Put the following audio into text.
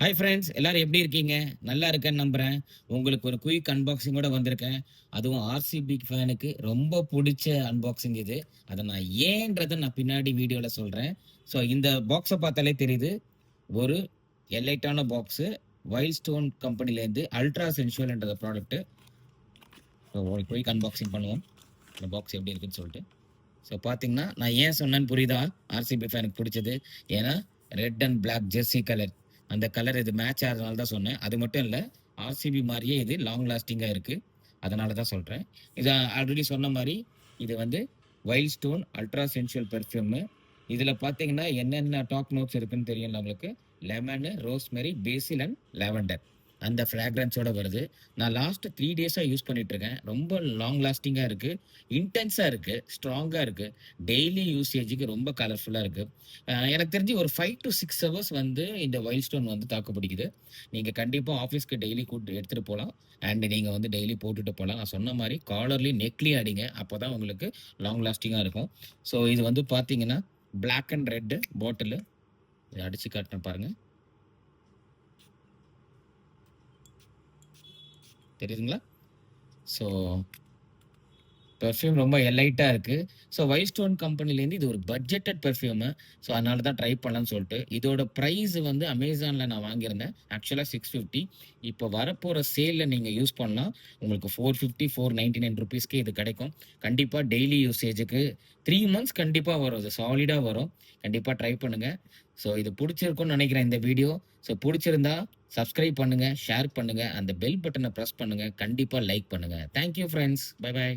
Hi friends, எல்லாரும் எப்படி இருக்கீங்க? நல்லா இருக்கேன்னு நம்புறேன். உங்களுக்கு ஒரு குயிக் அன்பாக்சிங்கோட வந்திருக்கேன். அதுவும் ஆர்சிபி ஃபேனுக்கு ரொம்ப புடிச்ச அன்பாக்சிங் இது. அத நான் ஏன்றத நான் பின்னாடி வீடியோல சொல்றேன். ஸோ இந்த பாக்ஸ பார்த்தாலே தெரியுது. ஒரு எலைட்டான பாக்ஸு. வைல்ட் ஸ்டோன் கம்பெனிலேருந்து அல்ட்ரா சென்சுவல்ன்ற ப்ராடக்ட்டு. ஸோ ஒரு குயிக் அன்பாக்சிங் பண்ணுவோம். இந்த பாக்ஸ் எப்படி இருக்குன்னு சொல்லிட்டு. ஸோ பார்த்தீங்கன்னா, நான் ஏன் சொன்னேன்னு புரியுதா? ஆர்சிபி ஃபேனுக்கு புடிச்சது. ஏன்னா, red and black jersey colour. அந்த கலர் இது மேட்ச் ஆகுறதுனால தான் சொன்னேன். அது மட்டும் இல்ல, ஆர்சிபி மாரியே இது லாங் லாஸ்டிங்கா இருக்கு. அதனால தான் சொல்றேன். இத ஆல்ரெடி சொன்ன மாரி, இது வந்து wild stone ultra sensual perfume. இதுல பார்த்தீங்கன்னா, என்னென்ன டாப் நோட்ஸ் இருக்குன்னு தெரியும் நம்மளுக்கு. Lemon, rosemary, phase and lavender. அந்த ஃப்ராக்ரன்ஸோட வருது. நான் லாஸ்ட் 3 டேஸா யூஸ் பண்ணிட்டு இருக்கேன். ரொம்ப லாங் லாஸ்டிங்கா இருக்கு. இன்டென்ஸா இருக்கு. ஸ்ட்ராங்கா இருக்கு. டெய்லி யூசேஜுக்கு ரொம்ப கலர்ஃபுல்லா இருக்கு. எனக்கு தெரிஞ்சு ஒரு 5 டூ 6 ஹவர்ஸ் வந்து இந்த வைல்ட் ஸ்டோன் வந்து தாக்கு பிடிக்குது. நீங்க கண்டிப்பா ஆஃபீஸ்க்கு டெய்லி எடுத்துட்டு போலாம். அண்ட் நீங்க வந்து டெய்லி போட்டுட்டு போலாம். நான் சொன்ன மாரி காலர்லயும், நெக்லயும் அடிங்க. அப்பதான் உங்களுக்கு லாங் லாஸ்டிங்கா இருக்கும். ஸோ இது வந்து பார்த்தீங்கன்னா, பிளாக் அண்ட் ரெட் பாட்டிலு. இத அடிச்சு காட்டுறேன் பாருங்க. தெரியுதுங்களா? ஸோ பெர்ஃப்யூம் ரொம்ப எலைட்டா இருக்கு. ஸோ வைல்ட் ஸ்டோன் கம்பெனிலேருந்து இது ஒரு பட்ஜெட்டட் பெர்ஃப்யூமு. ஸோ அதனால தான் ட்ரை பண்ணலான்னு சொல்லிட்டு. இதோட பிரைஸ் வந்து அமேசான்ல நான் வாங்கியிருந்தேன். ஆக்சுவலா 650. இப்போ வரப்போற சேல்ல நீங்க யூஸ் பண்ணா உங்களுக்கு 450, 499 ரூப்பீஸ்க்கே இது கிடைக்கும். கண்டிப்பா டெய்லி யூசேஜுக்கு 3 மந்த்ஸ் கண்டிப்பா வரும். இது சாலிடா வரும். கண்டிப்பா ட்ரை பண்ணுங்க. ஸோ இது புடிச்சிருக்கும்னு நினைக்கிறேன் இந்த வீடியோ. ஸோ புடிச்சிருந்தா சப்ஸ்கிரைப் பண்ணுங்க, ஷேர் பண்ணுங்க, அந்த பெல் பட்டன பிரஸ் பண்ணுங்க. கண்டிப்பா லைக் பண்ணுங்க. Thank you friends. Bye by.